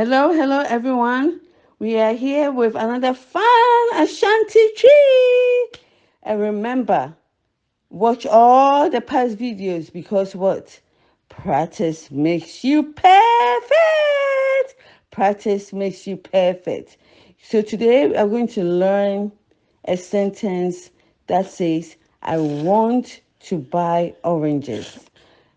Hello, everyone. We are here with another fun Ashanti tree. And remember, watch all the past videos because what? Practice makes you perfect. Practice makes you perfect. So today we are going to learn a sentence that says, I want to buy oranges.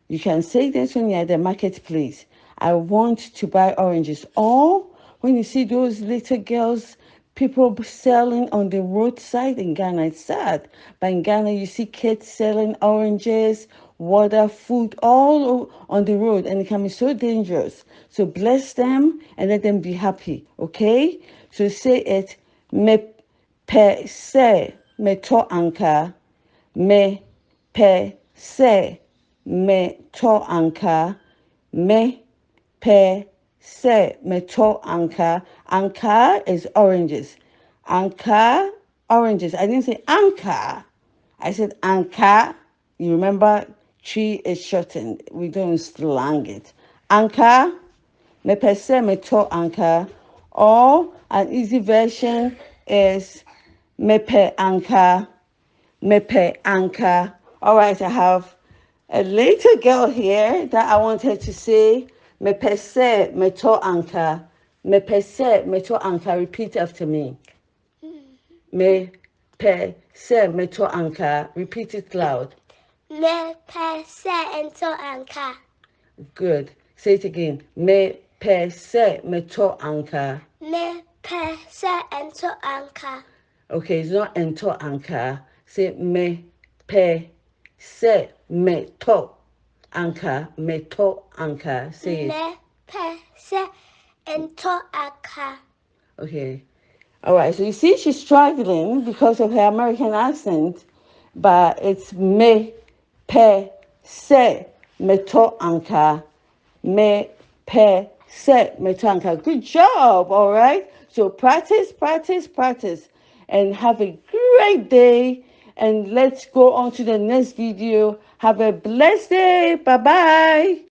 You can say this when you're at the marketplace. I want to buy oranges. Or when you see those little girls, people selling on the roadside in Ghana, it's sad. But in Ghana, you see kids selling oranges, water, food, on the road, and it can be so dangerous. So bless them and let them be happy, okay? So say it, me pe se, me to anka, me pe se metɔ ankaa mepɛ sɛ metɔ ankaa. Ankaa is oranges. Ankaa, oranges. I didn't say ankaa. I said ankaa. You remember tree is shortened. We don't slang it. Ankaa, mepɛ sɛ metɔ ankaa. Or an easy version is mepɛ ankaa. Mepe Ankaa. All right, I have a little girl here that I want her to say Mepe se meto Ankaa. Mepe se meto Ankaa. Repeat after me. Mepe se meto Ankaa. Repeat it loud. Me se into anka. Good. Say it again. Mepe se meto Ankaa. Me se into anka. Okay, it's not ento Ankaa. Say mepe se meto Ankaa. Meto Ankaa. Say it. Me se into anka. Okay. All right. So you see, she's struggling because of her American accent, but it's me pe se meto Ankaa. Me pe se meto Ankaa. Good job. All right. So practice, and have a great day. And let's go on to the next video. Have a blessed day. Bye bye.